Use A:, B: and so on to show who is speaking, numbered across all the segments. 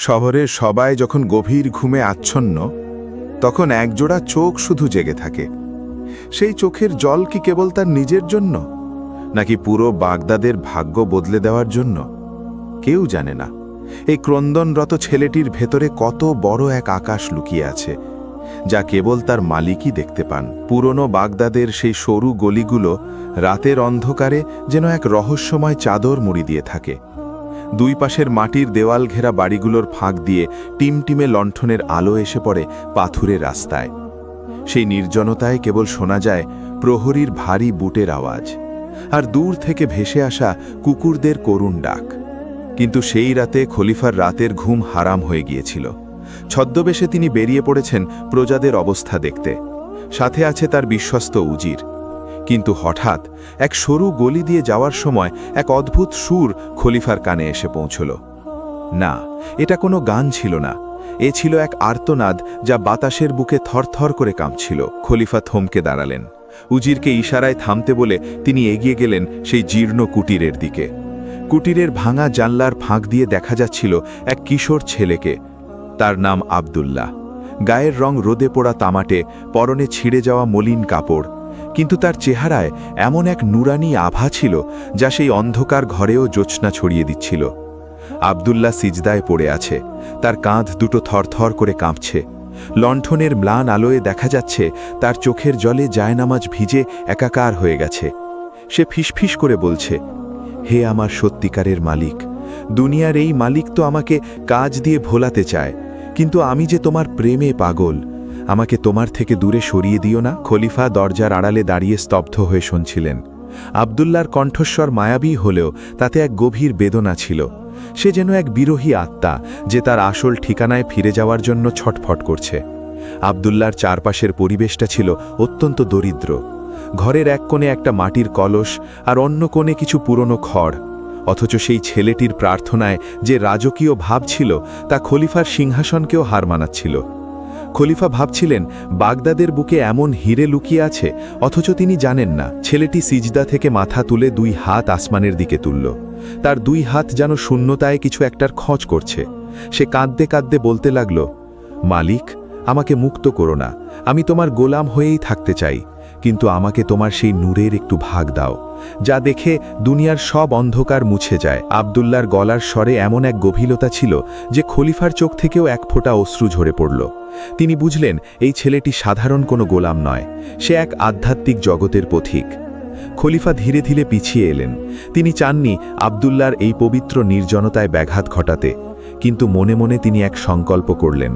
A: শহরের সবাই যখন গভীর ঘুমে আচ্ছন্ন, তখন একজোড়া চোখ শুধু জেগে থাকে। সেই চোখের জল কি কেবল তার নিজের জন্য, নাকি পুরো বাগদাদের ভাগ্য বদলে দেওয়ার জন্য? কেউ জানে না এই ক্রন্দনরত ছেলেটির ভেতরে কত বড় এক আকাশ লুকিয়ে আছে, যা কেবল তার মালিকই দেখতে পান। পুরনো বাগদাদের সেই সরু গলিগুলো রাতের অন্ধকারে যেন এক রহস্যময় চাদর মুড়ি দিয়ে থাকে। দুই পাশের মাটির দেওয়াল ঘেরা বাড়িগুলোর ফাঁক দিয়ে টিমটিমে লণ্ঠনের আলো এসে পড়ে পাথুরে রাস্তায়। সেই নির্জনতায় কেবল শোনা যায় প্রহরীর ভারী বুটের আওয়াজ আর দূর থেকে ভেসে আসা কুকুরদের করুণ ডাক। কিন্তু সেই রাতে খলিফার রাতের ঘুম হারাম হয়ে গিয়েছিল। ছদ্মবেশে তিনি বেরিয়ে পড়েছেন প্রজাদের অবস্থা দেখতে, সাথে আছে তার বিশ্বস্ত উজির। কিন্তু হঠাৎ এক সরু গলি দিয়ে যাওয়ার সময় এক অদ্ভুত সুর খলিফার কানে এসে পৌঁছল। না, এটা কোনো গান ছিল না, এ ছিল এক আর্তনাদ যা বাতাসের বুকে থরথর করে কাঁপছিল। খলিফা থমকে দাঁড়ালেন। উজিরকে ইশারায় থামতে বলে তিনি এগিয়ে গেলেন সেই জীর্ণ কুটিরের দিকে। কুটিরের ভাঙা জানলার ফাঁক দিয়ে দেখা যাচ্ছিল এক কিশোর ছেলেকে। তার নাম আব্দুল্লাহ। গায়ের রং রোদে পোড়া তামাটে, পরনে ছিঁড়ে যাওয়া মলিন কাপড়, কিন্তু তার চেহারায় এমন এক নুরানি আভা ছিল যা সেই অন্ধকার ঘরেও জ্যোৎস্না ছড়িয়ে দিচ্ছিল। আব্দুল্লাহ সিজদায় পড়ে আছে, তার কাঁধ দুটো থরথর করে কাঁপছে। লণ্ঠনের ম্লান আলোয় দেখা যাচ্ছে তার চোখের জলে জায়নামাজ ভিজে একাকার হয়ে গেছে। সে ফিসফিস করে বলছে, হে আমার সত্যিকারের মালিক, দুনিয়ার এই মালিক তো আমাকে কাজ দিয়ে ভোলাতে চায়, কিন্তু আমি যে তোমার প্রেমে পাগল, আমাকে তোমার থেকে দূরে সরিয়ে দিও না। খলিফা দরজার আড়ালে দাঁড়িয়ে স্তব্ধ হয়ে শুনছিলেন। আব্দুল্লাহর কণ্ঠস্বর মায়াবী হলেও তাতে এক গভীর বেদনা ছিল। সে যেন এক বিরোহী আত্মা যে তার আসল ঠিকানায় ফিরে যাওয়ার জন্য ছটফট করছে। আব্দুল্লাহর চারপাশের পরিবেশটা ছিল অত্যন্ত দরিদ্র। ঘরের এক কোণে একটা মাটির কলস আর অন্য কোণে কিছু পুরনো খড়। অথচ সেই ছেলেটির প্রার্থনায় যে রাজকীয় ভাব ছিল তা খলিফার সিংহাসনকেও হার মানাচ্ছিল। খলিফা ভাবছিলেন বাগদাদের বুকে এমন হিরে লুকিয়ে আছে, অথচ তিনি জানেন না। ছেলেটি সিজদা থেকে মাথা তুলে দুই হাত আসমানের দিকে তুলল। তার দুই হাত যেন শূন্যতায় কিছু একটার খোঁজ করছে। সে কাঁদতে কাঁদতে বলতে লাগল, মালিক, আমাকে মুক্ত করো না, আমি তোমার গোলাম হয়েই থাকতে চাই, কিন্তু আমাকে তোমার সেই নূরের একটু ভাগ দাও, যা দেখে দুনিয়ার সব অন্ধকার মুছে যায়। আব্দুল্লাহর গলার স্বরে এমন এক গভীরতা ছিল যে খলিফার চোখ থেকেও এক ফোঁটা অশ্রু ঝরে পড়ল। তিনি বুঝলেন এই ছেলেটি সাধারণ কোনো গোলাম নয়, সে এক আধ্যাত্মিক জগতের পথিক। খলিফা ধীরে ধীরে পিছিয়ে এলেন। তিনি চাননি আব্দুল্লাহর এই পবিত্র নির্জনতায় ব্যাঘাত ঘটাতে, কিন্তু মনে মনে তিনি এক সংকল্প করলেন,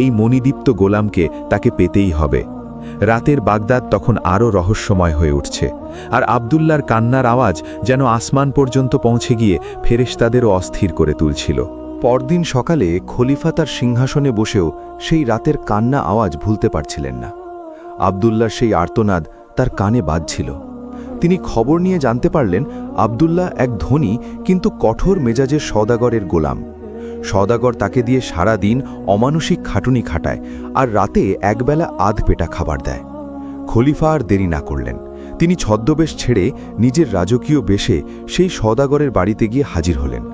A: এই মণিদীপ্ত গোলামকে তাকে পেতেই হবে। রাতের বাগদাদ তখন আরও রহস্যময় হয়ে উঠছে, আর আব্দুল্লাহর কান্নার আওয়াজ যেন আসমান পর্যন্ত পৌঁছে গিয়ে ফেরেশতাদেরও অস্থির করে তুলছিল।
B: পরদিন সকালে খলিফা তার সিংহাসনে বসেও সেই রাতের কান্না আওয়াজ ভুলতে পারছিলেন না। আব্দুল্লাহর সেই আর্তনাদ তার কানে বাজছিল। তিনি খবর নিয়ে জানতে পারলেন আব্দুল্লাহ এক ধনী কিন্তু কঠোর মেজাজের সওদাগরের গোলাম। সওদাগর তাকে দিয়ে সারা দিন অমানুষিক খাটুনি খাটায় আর রাতে একবেলা আধপেটা খাবার দেয়। খলিফা আর দেরি না করলেন। তিনি ছদ্মবেশ ছেড়ে নিজের রাজকীয় বেশে সেই সওদাগরের বাড়িতে গিয়ে হাজির হলেন।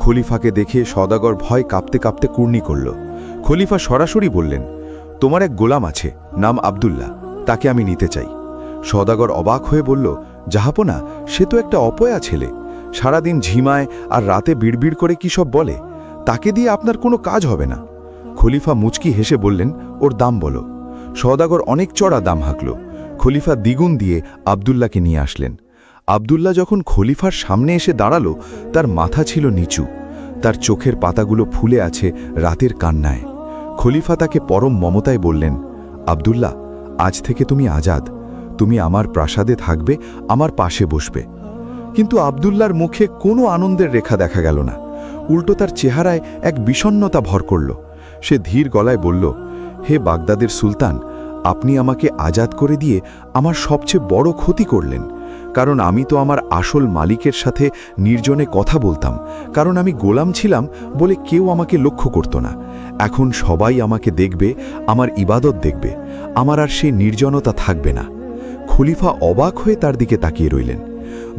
B: খলিফাকে দেখে সওদাগর ভয় কাঁপতে কাঁপতে কুর্নি করল। খলিফা সরাসরি বললেন, তোমার এক গোলাম আছে, নাম আব্দুল্লাহ, তাকে আমি নিতে চাই। সওদাগর অবাক হয়ে বলল, জাহাপনা, সে তো একটা অপয়া ছেলে, সারাদিন ঝিমায় আর রাতে বিড়বিড় করে কি সব বলে, তাকে দিয়ে আপনার কোনো কাজ হবে না। খলিফা মুচকি হেসে বললেন, ওর দাম বলো। সওদাগর অনেক চড়া দাম হাঁকল। খলিফা দ্বিগুণ দিয়ে আব্দুল্লাহকে নিয়ে আসলেন। আব্দুল্লাহ যখন খলিফার সামনে এসে দাঁড়ালো, তার মাথা ছিল নিচু, তার চোখের পাতাগুলো ফুলে আছে রাতের কান্নায়। খলিফা তাকে পরম মমতায় বললেন, আব্দুল্লাহ, আজ থেকে তুমি আজাদ, তুমি আমার প্রাসাদে থাকবে, আমার পাশে বসবে। কিন্তু আব্দুল্লাহর মুখে কোনো আনন্দের রেখা দেখা গেল না, উল্টো তার চেহারায় এক বিষণ্ণতা ভর করল। সে ধীর গলায় বলল, হে বাগদাদের সুলতান, আপনি আমাকে আজাদ করে দিয়ে আমার সবচেয়ে বড় ক্ষতি করলেন, কারণ আমি তো আমার আসল মালিকের সাথে নির্জনে কথা বলতাম, কারণ আমি গোলাম ছিলাম বলে কেউ আমাকে লক্ষ্য করত না। এখন সবাই আমাকে দেখবে, আমার ইবাদত দেখবে, আমার আর সেই নির্জনতা থাকবে না। খলিফা অবাক হয়ে তার দিকে তাকিয়ে রইলেন।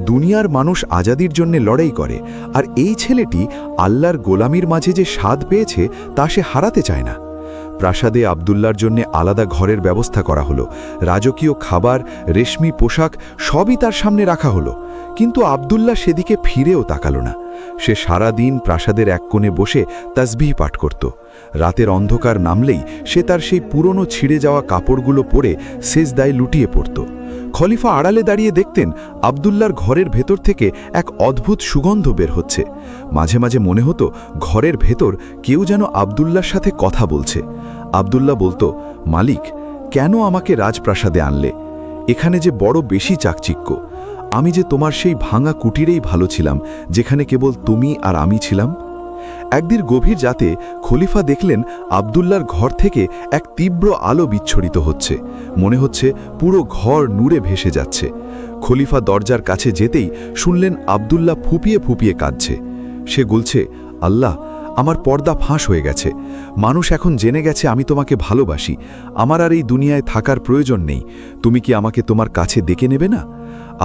B: দুনিয়ার মানুষ আজাদির জন্য লড়াই করে, আর এই ছেলেটি আল্লাহর গোলামির মাঝে যে স্বাদ পেয়েছে তা সে হারাতে চায় না। প্রাসাদে আব্দুল্লার জন্য আলাদা ঘরের ব্যবস্থা করা হলো, রাজকীয় খাবার, রেশমি পোশাক সবই তার সামনে রাখা হলো। কিন্তু আব্দুল্লাহ সেদিকে ফিরেও তাকালো না। সে সারা দিন প্রাসাদের এক কোণে বসে তাসবিহ পাঠ করত। রাতের অন্ধকার নামলেই সে তার সেই পুরনো ছিঁড়ে যাওয়া কাপড়গুলো পরে সেজদায় লুটিয়ে পড়ত। খলিফা আড়ালে দাঁড়িয়ে দেখতেন আব্দুল্লার ঘরের ভেতর থেকে এক অদ্ভুত সুগন্ধ বের হচ্ছে। মাঝে মাঝে মনে হতো ঘরের ভেতর কেউ যেন আব্দুল্লার সাথে কথা বলছে। আব্দুল্লাহ বলতো, মালিক, কেন আমাকে রাজপ্রাসাদে আনলে? এখানে যে বড় বেশি চাকচিক্য। আমি যে তোমার সেই ভাঙা কুটিরেই ভালো ছিলাম, যেখানে কেবল তুমি আর আমি ছিলাম। একদিন গভীর রাতে খলিফা দেখলেন আব্দুল্লার ঘর থেকে এক তীব্র আলো বিচ্ছরিত হচ্ছে। মনে হচ্ছে পুরো ঘর নূরে ভেসে যাচ্ছে। খলিফা দরজার কাছে যেতেই শুনলেন আব্দুল্লাহ ফুপিয়ে ফুপিয়ে কাঁদছে। সে বলছে, আল্লাহ, আমার পর্দা ফাঁস হয়ে গেছে। মানুষ এখন জেনে গেছে আমি তোমাকে ভালোবাসি। আমার আর এই দুনিয়ায় থাকার প্রয়োজন নেই। তুমি কি আমাকে তোমার কাছে ডেকে নেবে না?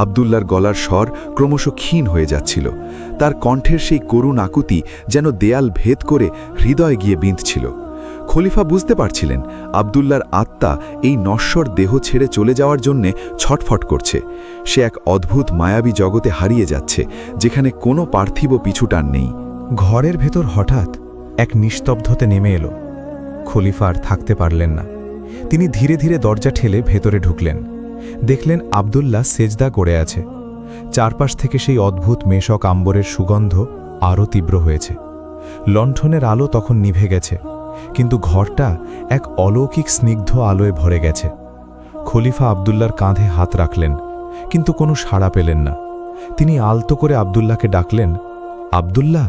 B: আব্দুল্লার গলার স্বর ক্রমশ ক্ষীণ হয়ে যাচ্ছিল। তার কণ্ঠের সেই করুণ আকুতি যেন দেয়াল ভেদ করে হৃদয়ে গিয়ে বিঁধছিল। খলিফা বুঝতে পারছিলেন আব্দুল্লার আত্মা এই নশ্বর দেহ ছেড়ে চলে যাওয়ার জন্যে ছটফট করছে। সে এক অদ্ভুত মায়াবী জগতে হারিয়ে যাচ্ছে, যেখানে কোনো পার্থিব পিছুটান নেই।
C: ঘরের ভেতর হঠাৎ এক নিস্তব্ধতে নেমে এলো। খলিফা আর থাকতে পারলেন না। তিনি ধীরে ধীরে দরজা ঠেলে ভেতরে ঢুকলেন। দেখলেন আব্দুল্লাহ সেজদা করে আছে। চারপাশ থেকে সেই অদ্ভুত মেশক আম্বরের সুগন্ধ আরও তীব্র হয়েছে। লণ্ঠনের আলো তখন নিভে গেছে, কিন্তু ঘরটা এক অলৌকিক স্নিগ্ধ আলোয় ভরে গেছে। খলিফা আব্দুল্লার কাঁধে হাত রাখলেন, কিন্তু কোনো সাড়া পেলেন না। তিনি আলতো করে আব্দুল্লাহকে ডাকলেন, আব্দুল্লাহ,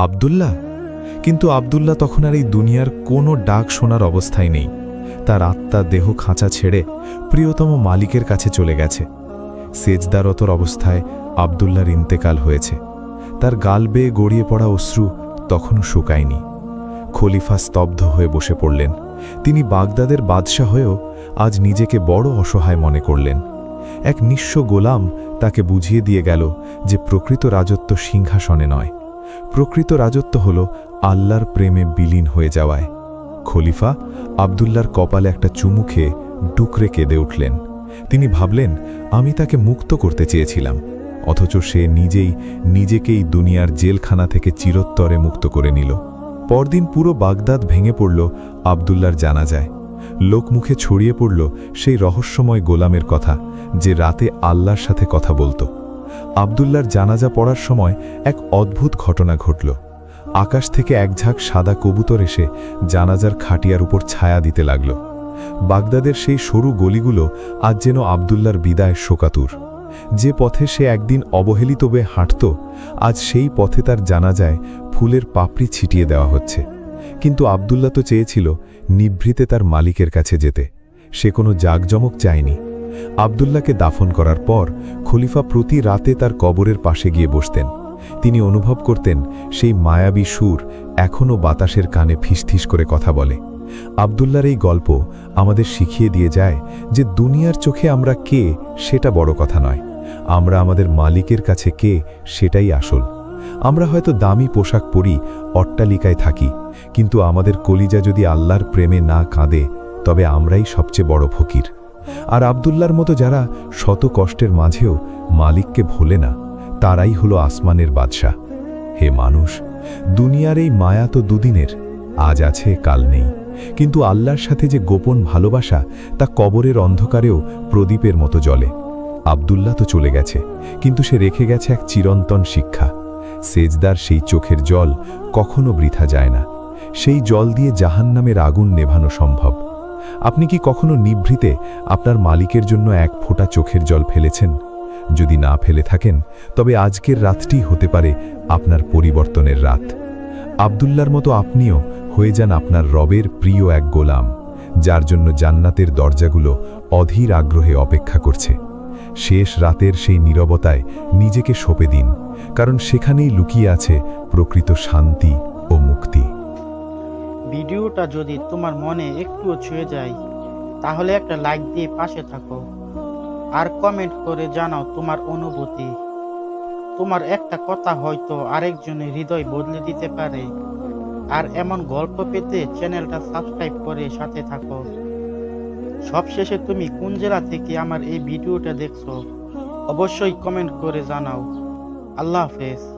C: আব্দুল্লাহ। কিন্তু আব্দুল্লাহ তখন আর এই দুনিয়ার কোনো ডাক শোনার অবস্থায় নেই। তার আত্মা দেহ খাঁচা ছেড়ে প্রিয়তম মালিকের কাছে চলে গেছে। সেজদারতর অবস্থায় আব্দুল্লাহর ইন্তেকাল হয়েছে। তার গাল বেয়ে গড়িয়ে পড়া অশ্রু তখনও শুকায়নি। খলিফা স্তব্ধ হয়ে বসে পড়লেন। তিনি বাগদাদের বাদশাহ হয়েও আজ নিজেকে বড় অসহায় মনে করলেন। এক নিঃস্ব গোলাম তাকে বুঝিয়ে দিয়ে গেল যে প্রকৃত রাজত্ব সিংহাসনে নয়, প্রকৃত রাজত্ব হল আল্লাহর প্রেমে বিলীন হয়ে যাওয়ায়। খলিফা আব্দুল্লার কপালে একটা চুমু খেয়ে ডুকরে কেঁদে উঠলেন। তিনি ভাবলেন, আমি তাকে মুক্ত করতে চেয়েছিলাম, অথচ সে নিজেই নিজেকেই দুনিয়ার জেলখানা থেকে চিরোত্তরে মুক্ত করে নিল। পরদিন পুরো বাগদাদ ভেঙে পড়ল আব্দুল্লার জানাজায়। লোকমুখে ছড়িয়ে পড়ল সেই রহস্যময় গোলামের কথা, যে রাতে আল্লাহর সাথে কথা বলত। আব্দুল্লার জানাজা পড়ার সময় এক অদ্ভুত ঘটনা ঘটল। আকাশ থেকে এক ঝাঁক সাদা কবুতর এসে জানাজার খাটিয়ার উপর ছায়া দিতে লাগল। বাগদাদের সেই সরু গলিগুলো আজ যেন আব্দুল্লার বিদায় শোকাতুর। যে পথে সে একদিন অবহেলিত হয়ে হাঁটত, আজ সেই পথে তার জানাজায় ফুলের পাপড়ি ছিটিয়ে দেওয়া হচ্ছে। কিন্তু আব্দুল্লাহ তো চেয়েছিল নিভৃতে তার মালিকের কাছে যেতে। সে কোনো জাঁকজমক চায়নি। আব্দুল্লাহকে দাফন করার পর খলিফা প্রতি রাতে তার কবরের পাশে গিয়ে বসতেন। তিনি অনুভব করতেন সেই মায়াবী সুর এখনও বাতাসের কানে ফিসফিস করে কথা বলে। আব্দুল্লাহর এই গল্প আমাদের শিখিয়ে দিয়ে যায় যে দুনিয়ার চোখে আমরা কে সেটা বড় কথা নয়, আমরা আমাদের মালিকের কাছে কে সেটাই আসল। আমরা হয়তো দামি পোশাক পরি, অট্টালিকায় থাকি, কিন্তু আমাদের কলিজা যদি আল্লাহর প্রেমে না কাঁদে, তবে আমরাই সবচেয়ে বড় ফকির। আর আব্দুল্লাহর মতো যারা শত কষ্টের মাঝেও মালিককে ভোলে না, তারাই হলো আসমানের বাদশাহ। হে মানুষ, দুনিয়ার এই মায়া তো দুদিনের, আজ আছে কাল নেই, কিন্তু আল্লাহর সাথে যে গোপন ভালোবাসা তা কবরের অন্ধকারেও প্রদীপের মতো জ্বলে। আব্দুল্লাহ তো চলে গেছে, কিন্তু সে রেখে গেছে এক চিরন্তন শিক্ষা। সেজদার সেই চোখের জল কখনো বৃথা যায় না। সেই জল দিয়ে জাহান্নামের আগুন নেভানো সম্ভব। আপনি কি কখনো নিভৃতে আপনার মালিকের জন্য এক ফোঁটা চোখের জল ফেলেছেন? যদি না ফেলে থাকেন, তবে আজকের রাতটি হতে পারে আপনার পরিবর্তনের রাত। আব্দুল্লাহর মতো আপনিও হয়ে যান আপনার রবের প্রিয় এক গোলাম, যার জন্য জান্নাতের দরজাগুলো অধীর আগ্রহে অপেক্ষা করছে। শেষ রাতের সেই নীরবতায় নিজেকে সঁপে দিন, কারণ সেখানেই লুকিয়ে আছে প্রকৃত শান্তি ও মুক্তি।
D: ভিডিওটা যদি তোমার মনে একটুও ছুঁয়ে যায়, তাহলে একটা লাইক দিয়ে পাশে থাকো। আর কমেন্ট করে জানাও তোমার অনুভূতি। তোমার একটা কথা হয়তো আরেকজনের হৃদয় বদলে দিতে পারে। আর এমন গল্প পেতে চ্যানেলটা সাবস্ক্রাইব করে সাথে থাকো। সবশেষে তুমি কোন জেলা থেকে আমার এই ভিডিওটা দেখছো অবশ্যই কমেন্ট করে জানাও। আল্লাহ হাফেজ।